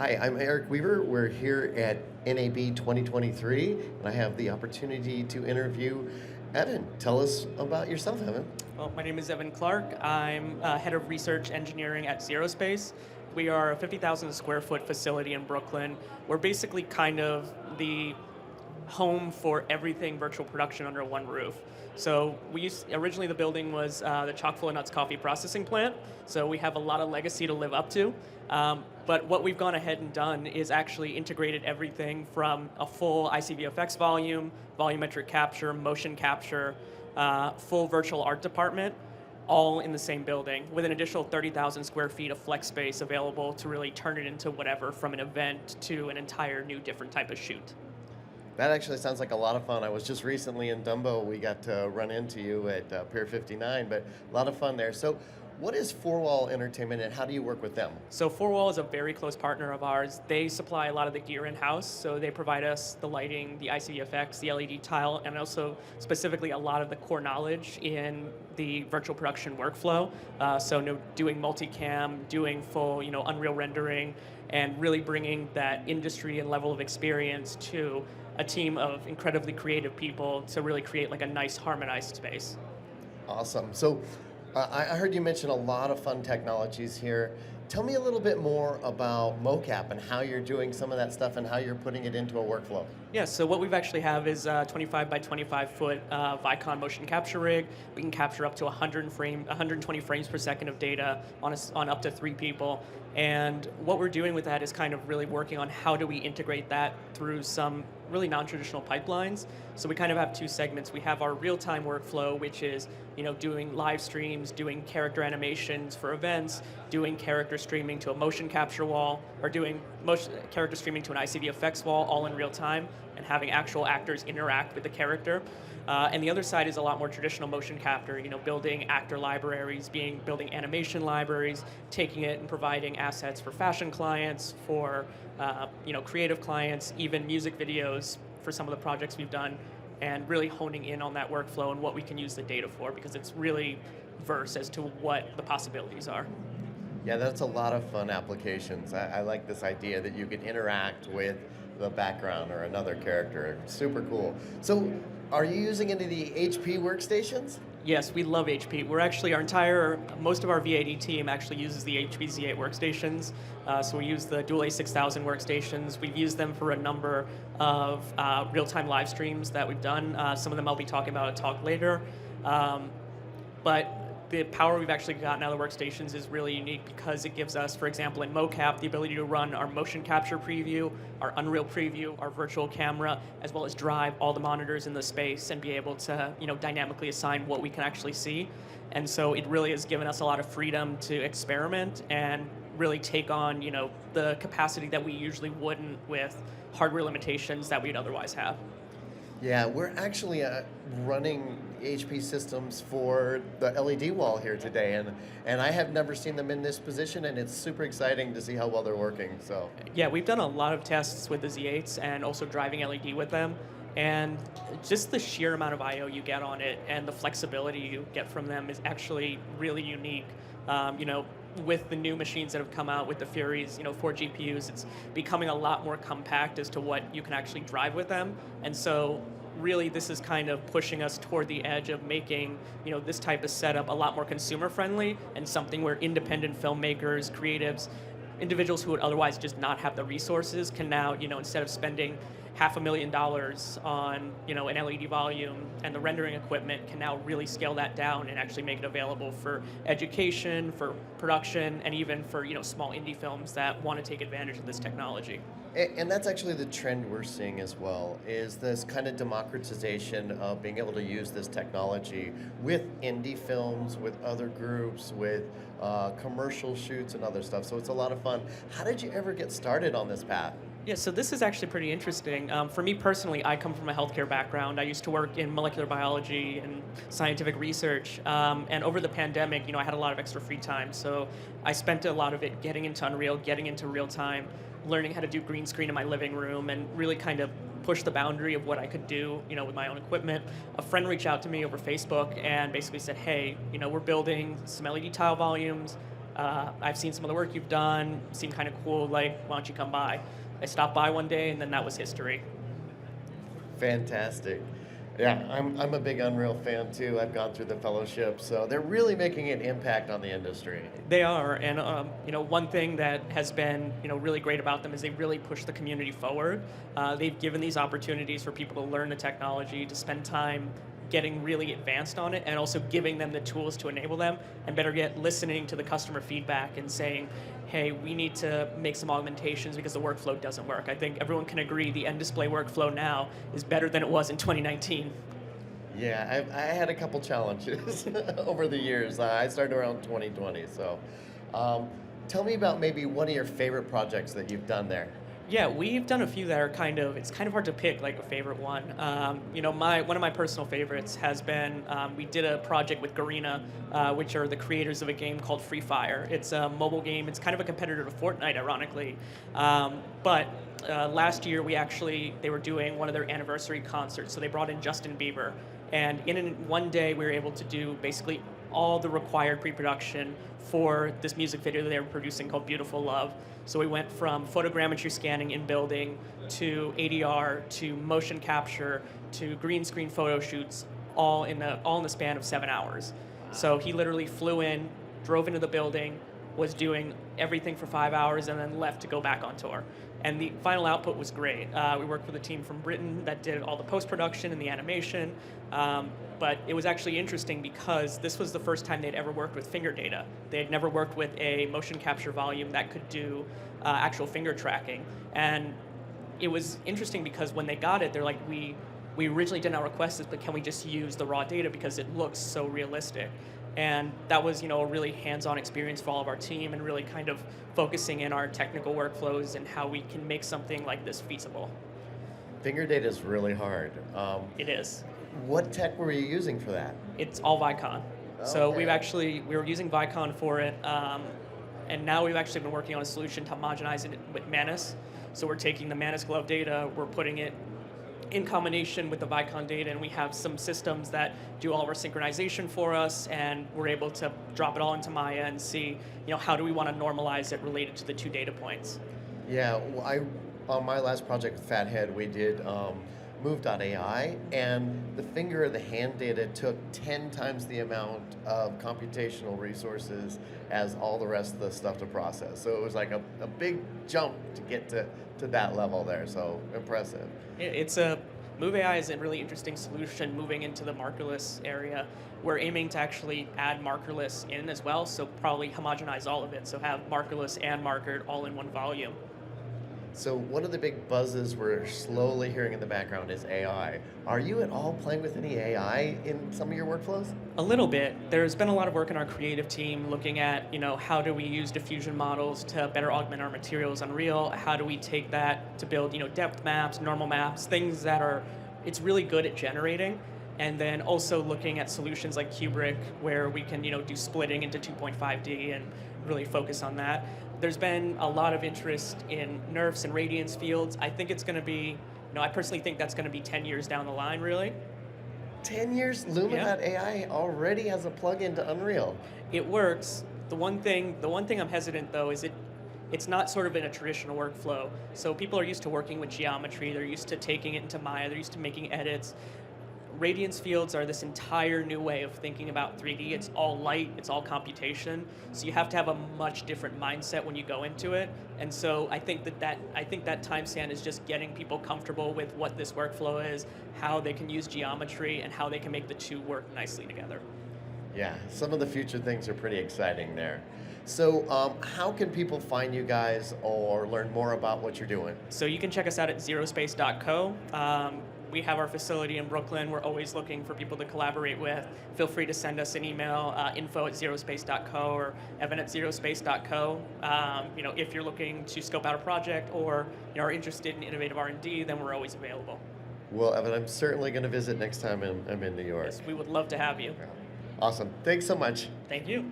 Hi, I'm Eric Weaver. We're here at NAB 2023, and I have the opportunity to interview Evan. Tell us about yourself, Evan. Well, my name is Evan Clark. I'm head of research engineering at ZeroSpace. We are a 50,000 square foot facility in Brooklyn. We're basically kind of the home for everything virtual production under one roof. So originally the building was the chock full of nuts coffee processing plant. So we have a lot of legacy to live up to. But what we've gone ahead and done is actually integrated everything from a full ICVFX volume, volumetric capture, motion capture, full virtual art department, all in the same building with an additional 30,000 square feet of flex space available to really turn it into whatever, from an event to an entire new different type of shoot. That actually sounds like a lot of fun. I was just recently in Dumbo. We got to run into you at Pier 59, but a lot of fun there. So, what is Four Wall Entertainment, and how do you work with them? So Four Wall is a very close partner of ours. They supply a lot of the gear in-house, so they provide us the lighting, the ICVFX, the LED tile, and also specifically a lot of the core knowledge in the virtual production workflow. Doing multicam, doing full, Unreal rendering, and really bringing that industry and level of experience to a team of incredibly creative people to really create like a nice harmonized space. Awesome. So, I heard you mention a lot of fun technologies here. Tell me a little bit more about mocap and how you're doing some of that stuff and how you're putting it into a workflow. Yeah, so what we've actually have is a 25 by 25 foot Vicon motion capture rig. We can capture up to 120 frames per second of data on up to 3 people. And what we're doing with that is kind of really working on how do we integrate that through some really non-traditional pipelines. So we kind of have 2 segments. We have our real-time workflow, which is doing live streams, doing character animations for events, doing character streaming to a motion capture wall, or doing character streaming to an ICVFX wall, all in real time, and having actual actors interact with the character. And the other side is a lot more traditional motion capture, building actor libraries, building animation libraries, taking it and providing assets for fashion clients, for creative clients, even music videos for some of the projects we've done, and really honing in on that workflow and what we can use the data for, because it's really diverse as to what the possibilities are. Yeah, that's a lot of fun applications. I like this idea that you can interact with the background or another character. Super cool. So, are you using any of the HP workstations? Yes, we love HP. Most of our VAD team actually uses the HP Z8 workstations. So we use the Dual A6000 workstations. We've used them for a number of real-time live streams that we've done. Some of them I'll be talking about at talk later. But the power we've actually gotten out of the workstations is really unique because it gives us, for example, in mocap, the ability to run our motion capture preview, our Unreal preview, our virtual camera, as well as drive all the monitors in the space and be able to, dynamically assign what we can actually see. And so it really has given us a lot of freedom to experiment and really take on, the capacity that we usually wouldn't with hardware limitations that we'd otherwise have. Yeah, we're actually running HP systems for the LED wall here today, and I have never seen them in this position, and it's super exciting to see how well they're working. So yeah, we've done a lot of tests with the Z8s and also driving LED with them, and just the sheer amount of I/O you get on it and the flexibility you get from them is actually really unique. With the new machines that have come out with the Furies, 4 GPUs, it's becoming a lot more compact as to what you can actually drive with them. And so really this is kind of pushing us toward the edge of making, this type of setup a lot more consumer friendly and something where independent filmmakers, creatives, individuals who would otherwise just not have the resources can now, instead of spending $500,000 on an LED volume and the rendering equipment, can now really scale that down and actually make it available for education, for production, and even for small indie films that want to take advantage of this technology. And that's actually the trend we're seeing as well, is this kind of democratization of being able to use this technology with indie films, with other groups, with commercial shoots and other stuff. So it's a lot of fun. How did you ever get started on this path? Yeah, so this is actually pretty interesting. For me personally, I come from a healthcare background. I used to work in molecular biology and scientific research. And over the pandemic, I had a lot of extra free time. So I spent a lot of it getting into Unreal, getting into real time, learning how to do green screen in my living room, and really kind of push the boundary of what I could do, with my own equipment. A friend reached out to me over Facebook and basically said, hey, we're building some LED tile volumes. I've seen some of the work you've done, seemed kind of cool, like, why don't you come by? I stopped by one day, and then that was history. Fantastic. Yeah, I'm a big Unreal fan too. I've gone through the fellowship, so they're really making an impact on the industry. They are, and one thing that has been really great about them is they really push the community forward. They've given these opportunities for people to learn the technology, to spend time getting really advanced on it, and also giving them the tools to enable them, and better yet, listening to the customer feedback and saying, hey, we need to make some augmentations because the workflow doesn't work. I think everyone can agree the end display workflow now is better than it was in 2019. Yeah, I had a couple challenges over the years. I started around 2020, so tell me about maybe one of your favorite projects that you've done there. Yeah, we've done a few that are it's kind of hard to pick like a favorite one. One of my personal favorites has been, we did a project with Garena, which are the creators of a game called Free Fire. It's a mobile game. It's kind of a competitor to Fortnite, ironically. But last year, they were doing one of their anniversary concerts, so they brought in Justin Bieber. And in one day, we were able to do basically all the required pre-production for this music video that they were producing called Beautiful Love. So we went from photogrammetry scanning in building to ADR to motion capture to green screen photo shoots, all in the span of 7 hours. So he literally flew in, drove into the building, was doing everything for 5 hours, and then left to go back on tour. And the final output was great. We worked with a team from Britain that did all the post-production and the animation. But it was actually interesting because this was the first time they'd ever worked with finger data. They had never worked with a motion capture volume that could do actual finger tracking. And it was interesting because when they got it, they're like, we originally did not request this, but can we just use the raw data because it looks so realistic? And that was, a really hands-on experience for all of our team, and really kind of focusing in our technical workflows and how we can make something like this feasible. Finger data is really hard. It is. What tech were you using for that? It's all Vicon. So Okay. we were using Vicon for it, and now we've actually been working on a solution to homogenize it with Manus. So we're taking the Manus Glove data, we're putting it in combination with the Vicon data, and we have some systems that do all of our synchronization for us, and we're able to drop it all into Maya and see, how do we want to normalize it related to the two data points. Yeah, well, on my last project with Fathead, we did Move.ai, and the finger or the hand data took 10 times the amount of computational resources as all the rest of the stuff to process. So it was like a big jump to get to that level there, so impressive. Move AI is a really interesting solution moving into the markerless area. We're aiming to actually add markerless in as well, so probably homogenize all of it, so have markerless and markered all in one volume. So one of the big buzzes we're slowly hearing in the background is AI. Are you at all playing with any AI in some of your workflows? A little bit. There's been a lot of work in our creative team looking at, how do we use diffusion models to better augment our materials on Unreal? How do we take that to build, depth maps, normal maps, things that it's really good at generating. And then also looking at solutions like Kubrick, where we can, do splitting into 2.5D and really focus on that. There's been a lot of interest in NeRFs and radiance fields. I think it's going to be, I personally think that's going to be 10 years down the line, really. 10 years? Luma.ai already has a plugin to Unreal. It works. The one thing I'm hesitant though is it's not sort of in a traditional workflow. So people are used to working with geometry. They're used to taking it into Maya. They're used to making edits. Radiance fields are this entire new way of thinking about 3D. It's all light, it's all computation. So you have to have a much different mindset when you go into it. And so I think that time span is just getting people comfortable with what this workflow is, how they can use geometry, and how they can make the two work nicely together. Yeah, some of the future things are pretty exciting there. So how can people find you guys or learn more about what you're doing? So you can check us out at ZeroSpace.co. We have our facility in Brooklyn. We're always looking for people to collaborate with. Feel free to send us an email, info@zerospace.co or evan@zerospace.co. If you're looking to scope out a project or are interested in innovative R&D, then we're always available. Well, Evan, I'm certainly going to visit next time I'm in New York. Yes, we would love to have you. Awesome. Thanks so much. Thank you.